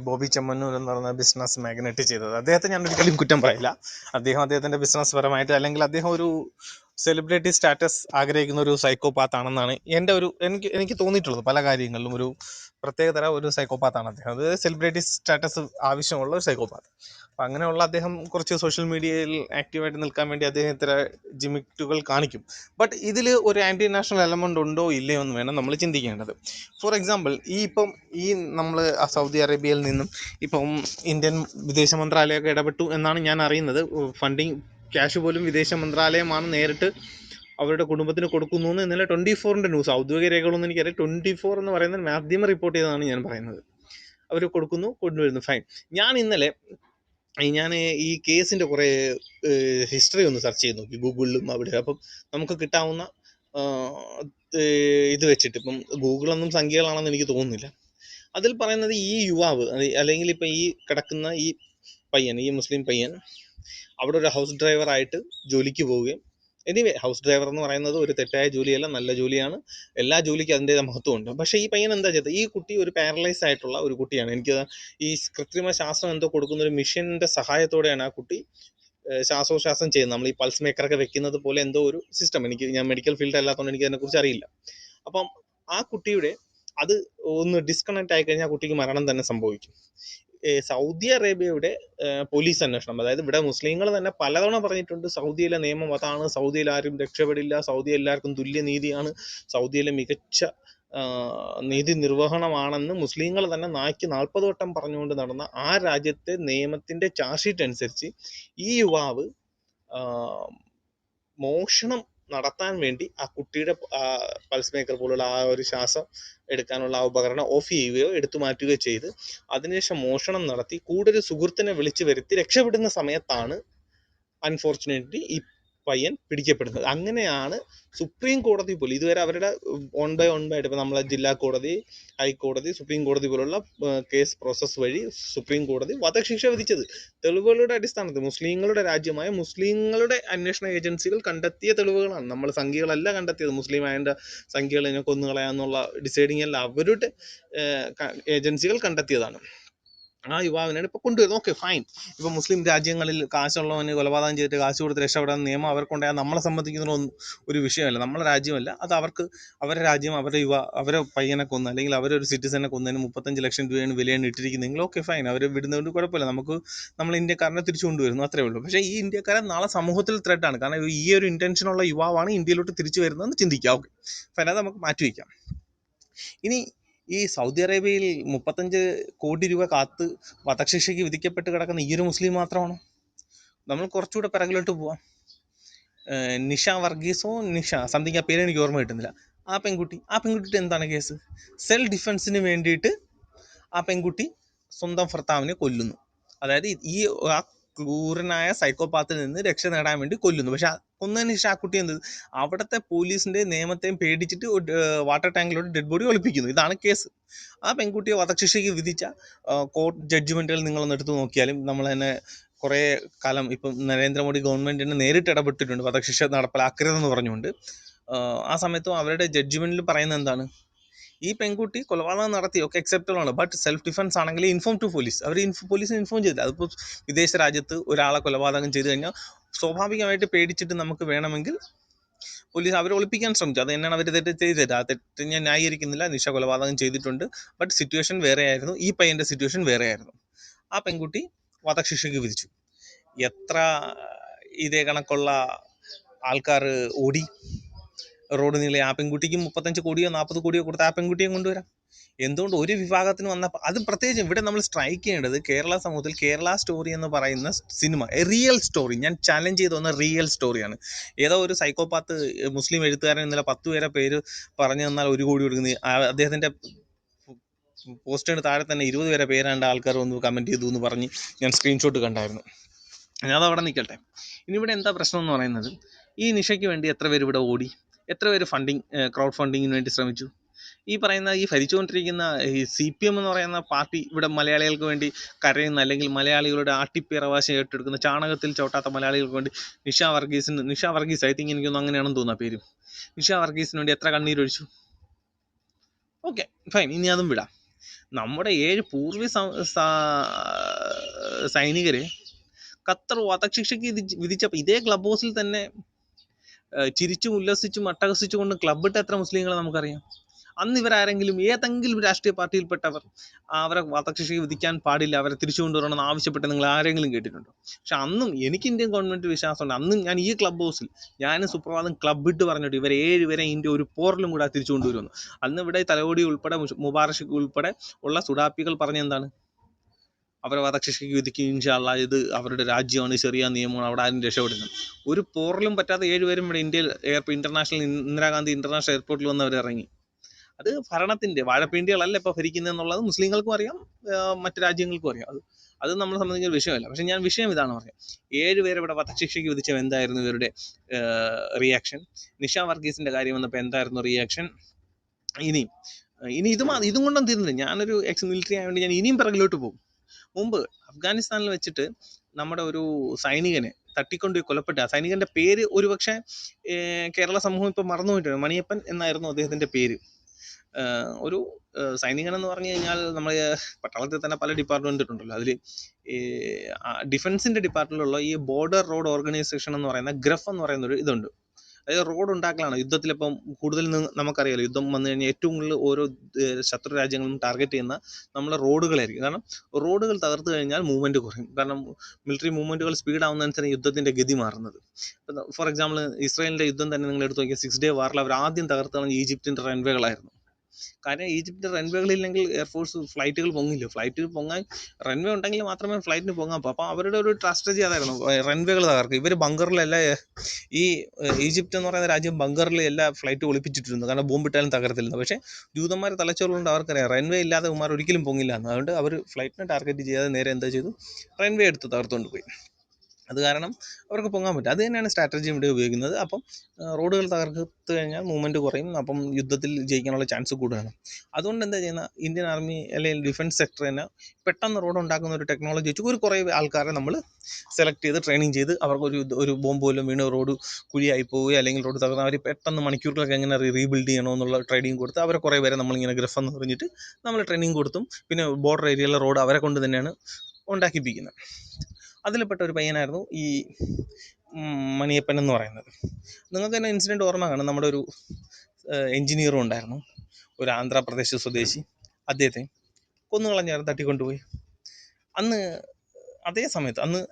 ബോബി ചെമ്മണ്ണൂർ എന്ന് പറയുന്ന business magnate ചെയ്തത്. അദ്ദേഹത്തെ ഞാൻ ഒരിക്കലും കുറ്റം പറയില്ല. അദ്ദേഹത്തിൻ്റെ ബിസിനസ് പരമായിട്ട്, അല്ലെങ്കിൽ അദ്ദേഹം ഒരു സെലിബ്രിറ്റി സ്റ്റാറ്റസ് ആഗ്രഹിക്കുന്ന ഒരു സൈക്കോപാത്താണെന്നാണ് എനിക്ക് തോന്നിയിട്ടുള്ളത്. പല കാര്യങ്ങളിലും ഒരു പ്രത്യേകതര ഒരു സൈക്കോപാത്താണ് അദ്ദേഹം. അത് സെലിബ്രിറ്റി സ്റ്റാറ്റസ് ആവശ്യമുള്ള ഒരു സൈക്കോപാത്ത്. അപ്പം അങ്ങനെയുള്ള അദ്ദേഹം കുറച്ച് സോഷ്യൽ മീഡിയയിൽ ആക്റ്റീവായിട്ട് നിൽക്കാൻ വേണ്ടി അദ്ദേഹം ഇത്തര ജിമിറ്റുകൾ കാണിക്കും. ബട്ട് ഇതിൽ ഒരു ആൻറ്റി നാഷണൽ എലമെൻ്റ് ഉണ്ടോ ഇല്ലയോ എന്ന് വേണം നമ്മൾ ചിന്തിക്കേണ്ടത്. ഫോർ എക്സാമ്പിൾ, നമ്മൾ സൗദി അറേബ്യയിൽ നിന്നും ഇപ്പം ഇന്ത്യൻ വിദേശ മന്ത്രാലയമൊക്കെ ഇടപെട്ടു എന്നാണ് ഞാൻ അറിയുന്നത്. ഫണ്ടിങ് ക്യാഷ് പോലും വിദേശ മന്ത്രാലയമാണ് നേരിട്ട് അവരുടെ കുടുംബത്തിന് കൊടുക്കുന്നു എന്ന് ഇന്നലെ 24-ൻ്റെ ന്യൂസ്, ഔദ്യോഗിക രേഖകളൊന്നും എനിക്കറിയാം, 24 എന്ന് പറയുന്ന മാധ്യമം റിപ്പോർട്ട് ചെയ്തതാണ് ഞാൻ പറയുന്നത്. അവർ കൊടുക്കുന്നു, കൊണ്ടുവരുന്നു, ഫൈൻ. ഞാൻ ഈ കേസിൻ്റെ കുറേ ഹിസ്റ്ററി ഒന്ന് സെർച്ച് ചെയ്ത് നോക്കി ഗൂഗിളിലും അവിടെ. അപ്പം നമുക്ക് കിട്ടാവുന്ന ഇത് വെച്ചിട്ട്, ഇപ്പം ഗൂഗിളൊന്നും സംഖ്യകളാണെന്ന് എനിക്ക് തോന്നുന്നില്ല. അതിൽ പറയുന്നത് ഈ യുവാവ്, അല്ലെങ്കിൽ ഇപ്പം ഈ കിടക്കുന്ന ഈ പയ്യൻ, ഈ മുസ്ലിം പയ്യൻ അവിടെ ഒരു ഹൗസ് ഡ്രൈവറായിട്ട് ജോലിക്ക് പോവുകയും, എനിവേ ഹൗസ് ഡ്രൈവർ എന്ന് പറയുന്നത് ഒരു തെറ്റായ ജോലിയല്ല, നല്ല ജോലിയാണ്. എല്ലാ ജോലിക്കും അതിൻ്റെതായ മഹത്വമുണ്ട്. പക്ഷേ ഈ പയ്യൻ എന്താ ചെയ്തത്? ഈ കുട്ടി ഒരു പാരലൈസ് ആയിട്ടുള്ള ഒരു കുട്ടിയാണ്. എനിക്ക് ഈ കൃത്രിമ ശ്വാസം എന്തോ കൊടുക്കുന്ന ഒരു മിഷീൻ്റെ സഹായത്തോടെയാണ് ആ കുട്ടി ശ്വാസോച്ഛ്വാസം ചെയ്യുന്നത്. നമ്മൾ ഈ പൾസ് മേക്കറൊക്കെ വെക്കുന്നത് പോലെ എന്തോ ഒരു സിസ്റ്റം. ഞാൻ മെഡിക്കൽ ഫീൽഡ് അല്ലാത്തതുകൊണ്ട് എനിക്ക് അതിനെക്കുറിച്ച് അറിയില്ല. അപ്പം ആ കുട്ടിയുടെ അത് ഒന്ന് ഡിസ്കണക്ട് ആയി കഴിഞ്ഞാൽ ആ കുട്ടിക്ക് മരണം തന്നെ സംഭവിക്കും. സൗദി അറേബ്യയുടെ പോലീസ് അന്വേഷണം, അതായത് ഇവിടെ മുസ്ലിങ്ങൾ തന്നെ പലതവണ പറഞ്ഞിട്ടുണ്ട് സൗദിയിലെ നിയമം അതാണ്, സൗദിയിൽ ആരും രക്ഷപ്പെടില്ല, സൗദി എല്ലാവർക്കും തുല്യനീതിയാണ്, സൗദിയിലെ മികച്ച നീതി നിർവഹണമാണെന്ന് മുസ്ലിങ്ങൾ തന്നെ 40 വട്ടം പറഞ്ഞുകൊണ്ട് നടന്ന ആ രാജ്യത്തെ നിയമത്തിൻ്റെ ചാർജ് ഷീറ്റ് അനുസരിച്ച് ഈ യുവാവ് മോഷണം നടത്താൻ വേണ്ടി ആ കുട്ടിയുടെ പൾസ് മേക്കർ പോലുള്ള ആ ഒരു ശ്വാസം എടുക്കാനുള്ള ആ ഉപകരണം ഓഫ് ചെയ്യുകയോ എടുത്തു മാറ്റുകയോ ചെയ്ത് അതിനുശേഷം മോഷണം നടത്തി കൂടെ ഒരു സുഹൃത്തിനെ വിളിച്ചു വരുത്തി രക്ഷപ്പെടുന്ന സമയത്താണ് അൺഫോർച്ചുനേറ്റ്ലി ഈ പയ്യൻ പിടിക്കപ്പെടുന്നത്. അങ്ങനെയാണ് സുപ്രീം കോടതി പോലും ഇതുവരെ അവരുടെ ഓൺ ബൈ ആയിട്ട്, ഇപ്പോൾ നമ്മളെ ജില്ലാ കോടതി, ഹൈക്കോടതി, സുപ്രീം കോടതി പോലുള്ള കേസ് പ്രോസസ്സ് വഴി സുപ്രീം കോടതി വധശിക്ഷ വിധിച്ചത് തെളിവുകളുടെ അടിസ്ഥാനത്തിൽ. മുസ്ലിങ്ങളുടെ രാജ്യമായ മുസ്ലിങ്ങളുടെ അന്വേഷണ ഏജൻസികൾ കണ്ടെത്തിയ തെളിവുകളാണ്. നമ്മൾ സംഖ്യകളല്ല കണ്ടെത്തിയത്. മുസ്ലിം ആയതിൻ്റെ സംഖ്യകൾ ഇതിനെ കൊന്നുകളയാന്നുള്ള ഡിസൈഡിങ് അല്ല, അവരുടെ ഏജൻസികൾ കണ്ടെത്തിയതാണ്. ആ യുവാവിനാണ് ഇപ്പോൾ കൊണ്ടുവരുന്നത്. Okay, fine. ഇപ്പോൾ മുസ്ലിം രാജ്യങ്ങളിൽ കാശുള്ളവന് കൊലപാതകം ചെയ്തിട്ട് കാശ് കൊടുത്ത് രക്ഷപ്പെടാൻ നിയമം അവർക്കുണ്ടായാൽ നമ്മളെ സംബന്ധിക്കുന്നതിനൊന്നും ഒരു വിഷയമല്ല. നമ്മളെ രാജ്യമല്ല അത്. അവരുടെ രാജ്യം, അവരെ പയ്യനെ കൊന്ന്, അല്ലെങ്കിൽ അവരൊരു സിറ്റിസനെ കൊന്നതിന് 35 ലക്ഷം രൂപയാണ് വിലയാണ് ഇട്ടിരിക്കുന്നെങ്കിൽ ഓക്കെ, ഫൈൻ. അവർ വിടുന്നതുകൊണ്ട് കുഴപ്പമില്ല. നമ്മൾ ഇന്ത്യക്കാരനെ തിരിച്ചു കൊണ്ടുവരുന്നു, അത്രേ ഉള്ളൂ. പക്ഷേ ഈ ഇന്ത്യക്കാരൻ നാളെ സമൂഹത്തിൽ ത്രെഡാണ്. കാരണം ഈ ഒരു ഇൻറ്റൻഷനുള്ള യുവാവാണ് ഇന്ത്യയിലോട്ട് തിരിച്ചു വരുന്നതെന്ന് ചിന്തിക്കുക. Okay, fine. അത് നമുക്ക് മാറ്റി വയ്ക്കാം. ഇനി ഈ സൗദി അറേബ്യയിൽ 35 കോടി രൂപ കാത്ത് വധശിക്ഷയ്ക്ക് വിധിക്കപ്പെട്ട് കിടക്കുന്ന ഈ ഒരു മുസ്ലിം മാത്രമാണോ? നമ്മൾ കുറച്ചുകൂടെ പിറകിലോട്ട് പോവാം. നിഷ വർഗീസോ സംതിങ്, ആ പേര് എനിക്ക് ഓർമ്മ കിട്ടുന്നില്ല. ആ പെൺകുട്ടിയുടെ എന്താണ് കേസ്? സെൽഫ് ഡിഫെൻസിന് വേണ്ടിയിട്ട് ആ പെൺകുട്ടി സ്വന്തം ഭർത്താവിനെ കൊല്ലുന്നു. അതായത് ആ ക്രൂരനായ സൈക്കോപാത്തിൽ നിന്ന് രക്ഷ നേടാൻ വേണ്ടി കൊല്ലുന്നു. പക്ഷെ കൊന്നതിന് ശേഷം ആ കുട്ടി അവിടുത്തെ പോലീസിന്റെ നിയമത്തെയും പേടിച്ചിട്ട് വാട്ടർ ടാങ്കിലോട്ട് ഡെഡ് ബോഡി ഒളിപ്പിക്കുന്നു. ഇതാണ് കേസ്. ആ പെൺകുട്ടിയെ വധശിക്ഷയ്ക്ക് വിധിച്ച കോർട്ട് ജഡ്ജ്മെന്റുകൾ നിങ്ങളൊന്ന് എടുത്തു നോക്കിയാലും, നമ്മൾ തന്നെ കുറേ കാലം ഇപ്പം നരേന്ദ്രമോദി ഗവൺമെന്റിന് നേരിട്ട് ഇടപെട്ടിട്ടുണ്ട് വധശിക്ഷ നടപ്പിലാക്കരുതെന്ന് പറഞ്ഞുകൊണ്ട്. ആ സമയത്തും അവരുടെ ജഡ്ജ്മെന്റിൽ പറയുന്നത് എന്താണ്? ഈ പെൺകുട്ടി കൊലപാതകം നടത്തി, ഒക്കെ അക്സെപ്റ്റബിൾ ആണ്. ബട്ട് സെൽഫ് ഡിഫൻസ് ആണെങ്കിൽ ഇൻഫോം ടു പോലീസ്. അവർ പോലീസിന് ഇൻഫോം ചെയ്തില്ല. അതിപ്പോൾ വിദേശ രാജ്യത്ത് ഒരാളെ കൊലപാതകം ചെയ്ത് കഴിഞ്ഞാൽ സ്വാഭാവികമായിട്ട് പേടിച്ചിട്ട് നമുക്ക് വേണമെങ്കിൽ പോലീസ് അവരെ ഒളിപ്പിക്കാൻ ശ്രമിച്ചു. അത് തന്നെയാണ് അവർ തെറ്റ് ചെയ്തത്. ആ തെറ്റ് ഞാൻ ന്യായീകരിക്കുന്നില്ല. നിഷ കൊലപാതകം ചെയ്തിട്ടുണ്ട്. ബട്ട് സിറ്റുവേഷൻ വേറെയായിരുന്നു. ഈ പയ്യൻ്റെ സിറ്റുവേഷൻ വേറെയായിരുന്നു. ആ പെൺകുട്ടി വധശിക്ഷയ്ക്ക് വിധിച്ചു. എത്ര ഇതേ കണക്കുള്ള ആൾക്കാർ ഓടി റോഡ് നീളെ? ആ പെൺകുട്ടിക്ക് 35 കോടിയോ 40 കോടിയോ കൊടുത്ത് ആ പെൺകുട്ടിയെ കൊണ്ടുവരാം. എന്തുകൊണ്ട് ഒരു വിഭാഗത്തിന് വന്നപ്പോൾ? അത് പ്രത്യേകിച്ച് ഇവിടെ നമ്മൾ സ്ട്രൈക്ക് ചെയ്യേണ്ടത് കേരള സമൂഹത്തിൽ കേരള സ്റ്റോറി എന്ന് പറയുന്ന സിനിമ, റിയൽ സ്റ്റോറി, ഞാൻ ചാലഞ്ച് ചെയ്ത് വന്ന റിയൽ സ്റ്റോറിയാണ്. ഏതോ ഒരു സൈക്കോപാത്ത് മുസ്ലിം എഴുത്തുകാരൻ ഇന്നലെ 10 പേരെ പേര് പറഞ്ഞു തന്നാൽ 1 കോടി കൊടുക്കുന്നത്. അദ്ദേഹത്തിൻ്റെ പോസ്റ്റിന് താഴെ തന്നെ 20 പേരെ പേരാണ്ട് ആൾക്കാർ ഒന്ന് കമൻറ്റ് ചെയ്തു എന്ന് പറഞ്ഞ് ഞാൻ സ്ക്രീൻഷോട്ട് കണ്ടായിരുന്നു. അതവിടെ നിൽക്കട്ടെ. ഇനി ഇവിടെ എന്താ പ്രശ്നം എന്ന് പറയുന്നത്, ഈ നിഷയ്ക്ക് വേണ്ടി എത്ര പേര് ഇവിടെ ഓടി, എത്ര പേര് ക്രൗഡ് ഫണ്ടിങ്ങിന് വേണ്ടി ശ്രമിച്ചു? ഈ ഭരിച്ചുകൊണ്ടിരിക്കുന്ന ഈ CPM എന്ന് പറയുന്ന പാർട്ടി ഇവിടെ മലയാളികൾക്ക് വേണ്ടി കരയുന്ന, അല്ലെങ്കിൽ മലയാളികളുടെ ആട്ടിപ്പിറവാശി ഏറ്റെടുക്കുന്ന, ചാണകത്തിൽ ചോട്ടാത്ത മലയാളികൾക്ക് വേണ്ടി നിഷ വർഗീസ്, ഐ തിങ്ക് എനിക്കൊന്നും അങ്ങനെയാണെന്ന് തോന്നുന്ന പേര്, നിഷ വർഗീസിന് വേണ്ടി എത്ര കണ്ണീരൊഴിച്ചു? Okay, fine. ഇനി അതും വിടാം. നമ്മുടെ 7 പൂർവ്വ സൈനികര് ഖത്തർ വധശിക്ഷയ്ക്ക് വിധിച്ചപ്പോൾ ഇതേ ക്ലബ് ഹൗസിൽ തന്നെ ചിരിച്ചും ഉല്ലസിച്ചും അട്ടഹസിച്ചുകൊണ്ട് ക്ലബിട്ട എത്ര മുസ്ലിങ്ങളെ നമുക്കറിയാം. അന്ന് ഇവരാരെങ്കിലും ഏതെങ്കിലും രാഷ്ട്രീയ പാർട്ടിയിൽപ്പെട്ടവർ അവരെ വധശിക്ഷയ്ക്ക് വിധിക്കാൻ പാടില്ല, അവരെ തിരിച്ചു കൊണ്ടുവരണമെന്ന് ആവശ്യപ്പെട്ട് നിങ്ങൾ ആരെങ്കിലും കേട്ടിട്ടുണ്ടോ? പക്ഷെ അന്നും എനിക്ക് ഇന്ത്യൻ ഗവൺമെന്റ് വിശ്വാസമുണ്ട്. അന്നും ഞാൻ ഈ ക്ലബ് ഹൗസിൽ സുപ്രഭാതം ക്ലബിട്ട് പറഞ്ഞിട്ട് ഇവർ 7 പേരെ ഇന്ത്യ ഒരു പോറിലും കൂടെ തിരിച്ചു കൊണ്ടുവരുന്നു. അന്ന് ഇവിടെ തലവടി ഉൾപ്പെടെ മുബാറക് ഉൾപ്പെടെ ഉള്ള സുഡാപ്പികൾ പറഞ്ഞെന്താണ്? അവരെ വധശിക്ഷയ്ക്ക് വിധിക്കും, ഇൻഷാ അല്ലാഹ്, ഇത് അവരുടെ രാജ്യമാണ്, ശരിയാ നിയമമാണ്, അവിടെ ആരും രക്ഷപ്പെടുന്നത്. ഒരു പോറിലും പറ്റാത്ത 7 പേരും ഇവിടെ ഇന്ത്യയിൽ ഇന്റർനാഷണൽ ഇന്ദിരാഗാന്ധി ഇന്റർനാഷണൽ എയർപോർട്ടിൽ വന്ന് അവർ ഇറങ്ങി. അത് ഭരണത്തിന്റെ വാഴപ്പിണ്ടികളല്ല ഇപ്പൊ ഭരിക്കുന്നത് എന്നുള്ളത് മുസ്ലിങ്ങൾക്കും അറിയാം, മറ്റു രാജ്യങ്ങൾക്കും അറിയാം. അത് നമ്മളെ സംബന്ധിക്കുന്ന വിഷയമല്ല. പക്ഷെ ഞാൻ വിഷയം ഇതാണ് പറയാം, 7 പേരെ ഇവിടെ വധശിക്ഷയ്ക്ക് വിധിച്ച എന്തായിരുന്നു ഇവരുടെ റിയാക്ഷൻ? നിഷ വർഗീസിന്റെ കാര്യം വന്നപ്പോൾ എന്തായിരുന്നു റിയാക്ഷൻ? ഇനി ഇതും കൊണ്ടും തീർന്നില്ല. ഞാനൊരു എക്സ് മിലിറ്ററി ആയതുകൊണ്ട് ഞാൻ ഇനിയും പിറകിലോട്ട് പോകും. മുമ്പ് അഫ്ഗാനിസ്ഥാനിൽ വെച്ചിട്ട് നമ്മുടെ ഒരു സൈനികനെ തട്ടിക്കൊണ്ടുപോയി കൊലപ്പെട്ട ആ സൈനികന്റെ പേര് ഒരുപക്ഷെ കേരള സമൂഹം ഇപ്പൊ മറന്നുപോയിട്ടുണ്ട്. മണിയപ്പൻ എന്നായിരുന്നു അദ്ദേഹത്തിന്റെ പേര്. ഒരു സൈനികൻ എന്ന് പറഞ്ഞു കഴിഞ്ഞാൽ നമ്മൾ പട്ടാളത്തിൽ തന്നെ പല ഡിപ്പാർട്ട്മെന്റ് ഉണ്ടല്ലോ. അതിൽ ഡിഫൻസിന്റെ ഡിപ്പാർട്ട്മെന്റിലുള്ള ഈ ബോർഡർ റോഡ് ഓർഗനൈസേഷൻ എന്ന് പറയുന്ന ഗ്രഫ് എന്ന് പറയുന്ന ഒരു ഇതുണ്ട്. അതായത് റോഡ് ഉണ്ടാക്കലാണ്. യുദ്ധത്തിലിപ്പം കൂടുതൽ നമുക്കറിയാലോ, യുദ്ധം വന്നു കഴിഞ്ഞാൽ ഏറ്റവും കൂടുതൽ ഓരോ ശത്രു രാജ്യങ്ങളും ടാർഗറ്റ് ചെയ്യുന്ന നമ്മളെ റോഡുകളായിരിക്കും. കാരണം റോഡുകൾ തകർത്ത് കഴിഞ്ഞാൽ മൂവ്മെന്റ് കുറയും. കാരണം മിലിറ്ററി മൂവ്മെന്റുകൾ സ്പീഡ് ആവുന്നതനുസരിച്ച് യുദ്ധത്തിന്റെ ഗതി മാറുന്നത്. ഫോർ എക്സാമ്പിൾ ഇസ്രായേലിന്റെ യുദ്ധം തന്നെ നിങ്ങൾ എടുത്ത് നോക്കിയാൽ 6 ഡേ വാറിൽ അവർ ആദ്യം തകർത്ത് കളഞ്ഞ ഈജിപ്തിന്റെ റൺവേകളായിരുന്നു. കാരണം ഈജിപ്തിന്റെ റൺവേകളില്ലെങ്കിൽ എയർഫോഴ്സ് ഫ്ലൈറ്റുകൾ പൊങ്ങില്ല. ഫ്ലൈറ്റ് പൊങ്ങാൻ റൺവേ ഉണ്ടെങ്കിൽ മാത്രമേ ഫ്ലൈറ്റിന് പൊങ്ങാൻ പറ്റൂ. അപ്പോൾ അവരുടെ ഒരു സ്ട്രാറ്റജി അതായിരുന്നു, റൺവേകൾ തകർക്കും. ഇവർ ബങ്കറിലെല്ലാം, ഈ ഈജിപ്ത് എന്ന് പറയുന്ന രാജ്യം ബങ്കറിൽ എല്ലാ ഫ്ലൈറ്റ് ഒളിപ്പിച്ചിട്ടിരുന്നു, കാരണം ബോംബിട്ടാലും തകർത്തിരുന്നു. പക്ഷേ ജൂതന്മാർ തലച്ചോറുകൊണ്ട് അവർക്കറിയാം റൺവേ ഇല്ലാതെ ഉമാർ ഒരിക്കലും പൊങ്ങില്ല എന്ന്. അതുകൊണ്ട് അവർ ഫ്ലൈറ്റിനെ ടാർഗറ്റ് ചെയ്യാതെ നേരെ എന്താ ചെയ്തു, റൺവേ എടുത്ത് തകർത്തുകൊണ്ട് പോയി. അത് കാരണം അവർക്ക് പൊങ്ങാൻ പറ്റും. അത് തന്നെയാണ് സ്ട്രാറ്റജി ഇവിടെ ഉപയോഗിക്കുന്നത്. അപ്പം റോഡുകൾ തകർത്ത് കഴിഞ്ഞാൽ മൂവ്മെന്റ് കുറയും, അപ്പം യുദ്ധത്തിൽ ജയിക്കാനുള്ള ചാൻസ് കൂടുതലാണ്. അതുകൊണ്ട് എന്താ ചെയ്യുന്ന ഇന്ത്യൻ ആർമി അല്ലെങ്കിൽ ഡിഫൻസ് സെക്ടർ തന്നെ പെട്ടെന്ന് റോഡ് ഉണ്ടാക്കുന്ന ഒരു ടെക്നോളജി വെച്ച് കുറേ ആൾക്കാരെ നമ്മൾ സെലക്ട് ചെയ്ത് ട്രെയിനിങ് ചെയ്ത് അവർക്ക് ഒരു ബോംബ് പോലും വീണ് റോഡ് കുഴിയായി പോവുകയോ അല്ലെങ്കിൽ റോഡ് തകർന്ന് അവർ പെട്ടെന്ന് മണിക്കൂറുകളൊക്കെ എങ്ങനെ റീബിൽഡ് ചെയ്യണമെന്നുള്ള ട്രെയിനിങ് കൊടുത്ത് അവരെ കുറേ പേരെ നമ്മളിങ്ങനെ ഗ്രഫ് എന്ന് പറഞ്ഞിട്ട് നമ്മൾ ട്രെയിനിങ് കൊടുത്തും പിന്നെ ബോർഡർ ഏരിയയിലെ റോഡ് അവരെ കൊണ്ട് തന്നെയാണ് ഉണ്ടാക്കിപ്പിക്കുന്നത്. അതിൽപ്പെട്ട ഒരു പയ്യനായിരുന്നു ഈ മണിയപ്പൻ എന്ന് പറയുന്നത്. നിങ്ങൾക്ക് തന്നെ ഇൻസിഡൻറ്റ് ഓർമ്മ കാണും. നമ്മുടെ ഒരു എൻജിനീയറും ഉണ്ടായിരുന്നു, ഒരു ആന്ധ്രാപ്രദേശ് സ്വദേശി. അദ്ദേഹത്തെ കൊന്നുകളഞ്ഞായിരുന്നു, തട്ടിക്കൊണ്ടുപോയി. അതേ സമയത്ത്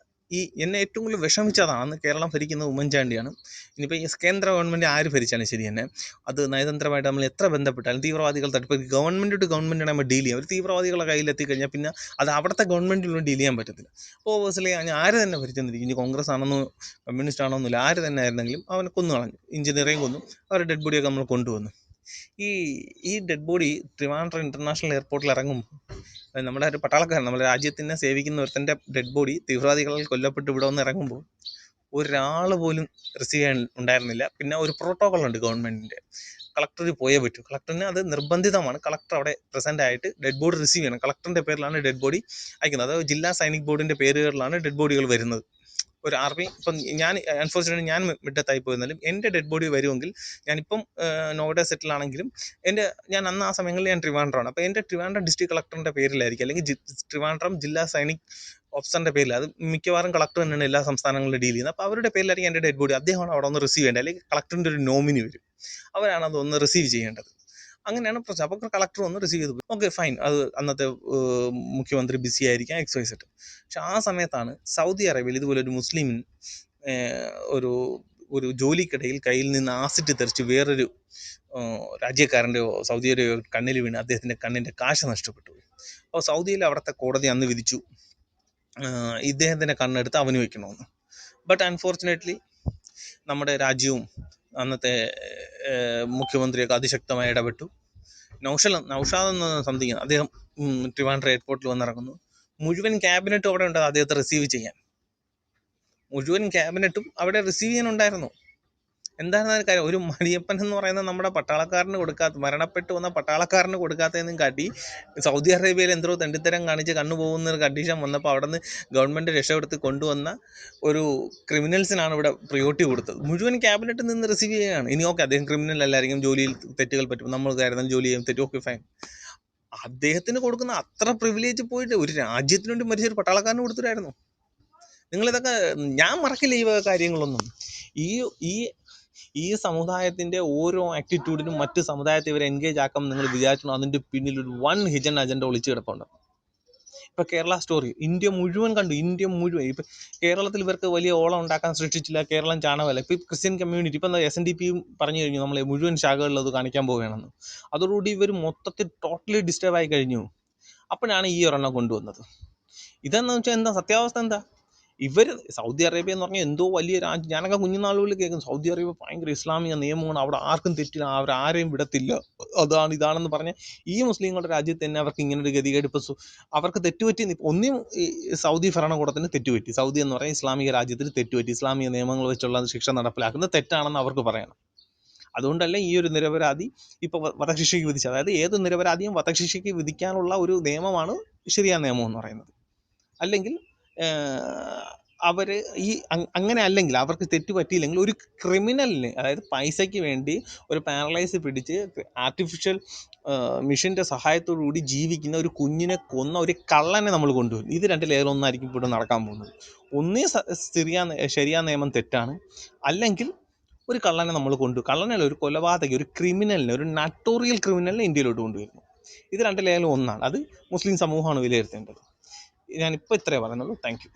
എന്നെ ഏറ്റവും കൂടുതൽ വിഷമിച്ചതാണ്, അന്ന് കേരളം ഭരിക്കുന്നത് ഉമ്മൻചാണ്ടിയാണ്. ഇനിയിപ്പോൾ ഈ കേന്ദ്ര ഗവൺമെൻറ് ആര് ഭരിച്ചാലും ശരി തന്നെ, അത് നയതന്ത്രമായിട്ട് നമ്മൾ എത്ര ബന്ധപ്പെട്ടാലും തീവ്രവാദികൾ തട്ടിപ്പ് ഗവൺമെൻറ് ടു ഗവൺമെൻറ്റാണ് നമ്മൾ ഡീൽ ചെയ്യുക. ഒരു തീവ്രവാദികളുടെ കയ്യിലെത്തിക്കഴിഞ്ഞാൽ പിന്നെ അത് അവിടുത്തെ ഗവൺമെൻറ്റിലും ഡീൽ ചെയ്യാൻ പറ്റത്തില്ല. അപ്പോൾ ഓബിയസ്ലി ആര് തന്നെ ഭരിച്ചെന്നിരിക്കും, ഇനി കോൺഗ്രസ് ആണെന്നോ കമ്മ്യൂണിസ്റ്റ് ആണോന്നില്ല, ആര് തന്നെ ആയിരുന്നെങ്കിലും അവനെ കൊന്നു കളഞ്ഞു. എഞ്ചിനീയറേയും കൊന്നു, അവരുടെ ഡെഡ് ബോഡിയൊക്കെ നമ്മൾ കൊണ്ടുവന്നു. ഈ ഡെഡ് ബോഡി ട്രിവാൻഡ്രം ഇന്റർനാഷണൽ എയർപോർട്ടിൽ ഇറങ്ങുമ്പോൾ നമ്മുടെ ഒരു പട്ടാളക്കാരൻ, നമ്മുടെ രാജ്യത്തിനെ സേവിക്കുന്ന ഒരുത്തൻ്റെ ഡെഡ് ബോഡി തീവ്രവാദികളാൽ കൊല്ലപ്പെട്ട് ഇവിടെ വന്ന് ഇറങ്ങുമ്പോൾ ഒരാൾ പോലും റിസീവ് ചെയ്യാൻ ഉണ്ടായിരുന്നില്ല. പിന്നെ ഒരു പ്രോട്ടോകോൾ ഉണ്ട് ഗവൺമെൻറ്റിൻ്റെ, കളക്ടർ പോയേ പറ്റൂ. കളക്ടറിന് അത് നിർബന്ധിതമാണ്. കളക്ടർ അവിടെ പ്രസന്റ് ആയിട്ട് ഡെഡ് ബോഡി റിസീവ് ചെയ്യണം. കളക്ടറിന്റെ പേരിലാണ് ഡെഡ് ബോഡി അയക്കുന്നത്. അത് ജില്ലാ സൈനിക് ബോർഡിന്റെ പേരുകളിലാണ് ഡെഡ് ബോഡികൾ വരുന്നത്. ഒരു ആർമി ഇപ്പം ഞാൻ അൺഫോർച്ചുനേറ്റ്ലി ഞാൻ മിഡത്തായി പോയിരുന്നാലും എൻ്റെ ഡെഡ് ബോഡി വരുമെങ്കിൽ, ഞാനിപ്പം നോയിഡ സെറ്റിൽ ആണെങ്കിലും ഞാൻ അന്ന് ആ സമയങ്ങളിൽ ഞാൻ ട്രിവാൻഡ്രമാണ്. അപ്പോൾ എൻ്റെ ട്രിവാൻഡ്രം ഡിസ്ട്രിക്ട് കളക്ടറിൻ്റെ പേരിലായിരിക്കും, അല്ലെങ്കിൽ ട്രിവാൻഡ്രം ജില്ലാ സൈനിക് ഓഫീസറിൻ്റെ പേരിൽ. അത് മിക്കവാറും കളക്ടർ തന്നെയാണ് എല്ലാ സംസ്ഥാനങ്ങളിലും ഡീൽ ചെയ്യുന്നത്. അപ്പോൾ അവരുടെ പേരിലായിരിക്കും എൻ്റെ ഡെഡ് ബോഡി. അദ്ദേഹമാണ് അവിടെ ഒന്ന് റിസീവ് ചെയ്യേണ്ടത്, അല്ലെങ്കിൽ കളക്ടറിൻ്റെ ഒരു നോമിനി വരും, അവരാണ് അതൊന്ന് റിസീവ് ചെയ്യേണ്ടത്. അങ്ങനെയാണ് പ്രശ്നം. അപ്പോൾ കളക്ടർ ഒന്ന് റിസീവ് ചെയ്തു, ഓക്കെ ഫൈൻ, അത് അന്നത്തെ മുഖ്യമന്ത്രി ബിസി ആയിരിക്കാം, XYZ. പക്ഷെ ആ സമയത്താണ് സൗദി അറേബ്യയിൽ ഇതുപോലെ ഒരു മുസ്ലിം ഒരു ജോലിക്കിടയിൽ കയ്യിൽ നിന്ന് ആസിഡ് തെറിച്ച് വേറൊരു രാജ്യക്കാരൻ്റെയോ സൗദിയുടെയോ കണ്ണിൽ വീണ് അദ്ദേഹത്തിൻ്റെ കണ്ണിൻ്റെ കാഴ്ച നഷ്ടപ്പെട്ടു. അപ്പോൾ സൗദിയിൽ അവിടുത്തെ കോടതി അന്ന് വിധിച്ചു ഇദ്ദേഹത്തിൻ്റെ കണ്ണെടുത്ത് അവന് വയ്ക്കണമെന്ന്. ബട്ട് അൺഫോർച്ചുനേറ്റ്ലി നമ്മുടെ രാജ്യവും അന്നത്തെ മുഖ്യമന്ത്രിയൊക്കെ അതിശക്തമായി ഇടപെട്ടു. നൗഷാദ് എന്ന സംതിങ് അദ്ദേഹം ട്രിവാൻഡ്രം എയർപോർട്ടിൽ വന്നിറങ്ങുന്നു. മുഴുവൻ ക്യാബിനറ്റും അവിടെ ഉണ്ട് അദ്ദേഹത്തെ റിസീവ് ചെയ്യാൻ. മുഴുവൻ ക്യാബിനറ്റും അവിടെ റിസീവ് ചെയ്യാനുണ്ടായിരുന്നു. എന്താണ് കാര്യം, ഒരു മണിയപ്പൻ എന്ന് പറയുന്ന നമ്മുടെ പട്ടാളക്കാരന് മരണപ്പെട്ടു വന്ന പട്ടാളക്കാരന് കൊടുക്കാത്തതെന്നും കാട്ടി സൗദി അറേബ്യയിൽ എന്തോ തെണ്ടിത്തരം കാണിച്ച് കണ്ണുപോകുന്ന ഒരു കണ്ടീഷൻ വന്നപ്പോൾ അവിടെ നിന്ന് ഗവൺമെൻറ് രക്ഷപ്പെടുത്തി കൊണ്ടുവന്ന ഒരു ക്രിമിനൽസിനാണ് ഇവിടെ പ്രിയോറിറ്റി കൊടുത്തത്. മുഴുവൻ ക്യാബിനറ്റിൽ നിന്ന് റിസീവ് ചെയ്യുകയാണ്. ഇനി ഓക്കെ, അദ്ദേഹം ക്രിമിനൽ അല്ലായിരിക്കും, ജോലിയിൽ തെറ്റുകൾ പറ്റും, നമ്മൾ കരുതുന്ന ജോലി ചെയ്യും തെറ്റും, ഓക്കെ ഫൈൻ. അദ്ദേഹത്തിന് കൊടുക്കുന്ന അത്ര പ്രിവിലേജ് പോയിട്ട് ഒരു രാജ്യത്തിന് വേണ്ടി മരിച്ച ഒരു പട്ടാളക്കാരന് കൊടുത്തിട്ടായിരുന്നു. നിങ്ങളിതൊക്കെ, ഞാൻ മറക്കില്ല ഈ വക കാര്യങ്ങളൊന്നും. ഈ ഈ ഈ സമുദായത്തിൻ്റെ ഓരോ ആറ്റിറ്റ്യൂഡിനും മറ്റ് സമുദായത്തെ ഇവരെ എൻഗേജ് ആക്കാം നിങ്ങൾ വിചാരിച്ചു, അതിൻ്റെ പിന്നിൽ ഒരു വൺ ഹിജൻ അജണ്ട ഒളിച്ചു കിടപ്പുണ്ട്. ഇപ്പം കേരള സ്റ്റോറി ഇന്ത്യ മുഴുവൻ കണ്ടു. ഇന്ത്യ മുഴുവൻ ഇപ്പം കേരളത്തിൽ ഇവർക്ക് വലിയ ഓളം ഉണ്ടാക്കാൻ സൃഷ്ടിച്ചില്ല. കേരളം ചാണകമല്ല. ഇപ്പം ക്രിസ്ത്യൻ കമ്മ്യൂണിറ്റി ഇപ്പം SNDP പറഞ്ഞു കഴിഞ്ഞു നമ്മളെ മുഴുവൻ ശാഖകളിൽ അത് കാണിക്കാൻ പോവുകയാണെന്ന്. അതോടുകൂടി ഇവർ മൊത്തത്തിൽ ടോട്ടലി ഡിസ്റ്റർബ് ആയി കഴിഞ്ഞു. അപ്പോഴാണ് ഈ ഒരെണ്ണം കൊണ്ടുവന്നത്. ഇതെന്ന് വെച്ചാൽ എന്താ സത്യാവസ്ഥ എന്താ? ഇവർ സൗദി അറേബ്യ എന്ന് പറഞ്ഞാൽ എന്തോ വലിയ രാജ്യം. ഞാനൊക്കെ കുഞ്ഞുനാളുകളിൽ കേൾക്കും സൗദി അറേബ്യ ഭയങ്കര ഇസ്ലാമിക നിയമമാണ്, അവിടെ ആർക്കും തെറ്റില്ല, അവരാരെയും വിടത്തില്ല, അതാണ് ഇതാണെന്ന് പറഞ്ഞ് ഈ മുസ്ലിങ്ങളുടെ രാജ്യത്ത് തന്നെ അവർക്ക് ഇങ്ങനൊരു ഗതികേട്. ഇപ്പോൾ അവർക്ക് തെറ്റുപറ്റി ഒന്നും ഈ സൗദി ഭരണകൂടത്തിന് തെറ്റുപറ്റി. സൗദി എന്ന് പറയുന്ന ഇസ്ലാമിക രാജ്യത്തിന് തെറ്റുപറ്റി. ഇസ്ലാമിക നിയമങ്ങൾ വെച്ചുള്ള ശിക്ഷ നടപ്പിലാക്കുന്നത് തെറ്റാണെന്ന് അവർക്ക് പറയണം. അതുകൊണ്ടല്ലേ ഈ ഒരു നിരപരാധി ഇപ്പോൾ വധശിക്ഷയ്ക്ക് വിധിച്ചത്. അതായത് ഏത് നിരപരാധിയും വധശിക്ഷയ്ക്ക് വിധിക്കാനുള്ള ഒരു നിയമമാണ് ശരിയാ നിയമം എന്ന് പറയുന്നത്. അല്ലെങ്കിൽ അവർ ഈ അങ്ങനെ അല്ലെങ്കിൽ അവർക്ക് തെറ്റ് പറ്റിയില്ലെങ്കിൽ ഒരു ക്രിമിനലിന്, അതായത് പൈസയ്ക്ക് വേണ്ടി ഒരു പാരലൈസ് പിടിച്ച് ആർട്ടിഫിഷ്യൽ മിഷൻ്റെ സഹായത്തോടു കൂടി ജീവിക്കുന്ന ഒരു കുഞ്ഞിനെ കൊന്ന ഒരു കള്ളനെ നമ്മൾ കൊണ്ടുവരും. ഇത് രണ്ടിലേതൊന്നായിരിക്കും ഇവിടെ നടക്കാൻ പോകുന്നത്. ഒന്നേ ശരിയാ നിയമം തെറ്റാണ്, അല്ലെങ്കിൽ ഒരു കള്ളനെ നമ്മൾ കള്ളനല്ല, ഒരു കൊലപാതകി, ഒരു ക്രിമിനലിനെ, ഒരു നട്ടോറിയൽ ക്രിമിനലിനെ ഇന്ത്യയിലോട്ട് കൊണ്ടുവരുന്നു. ഇത് രണ്ടിലേലും ഒന്നാണ്. അത് മുസ്ലിം സമൂഹമാണ് വിലയിരുത്തേണ്ടത്. ഞാനിപ്പോൾ ഇത്രയേ പറയുന്നുള്ളൂ. Thank you.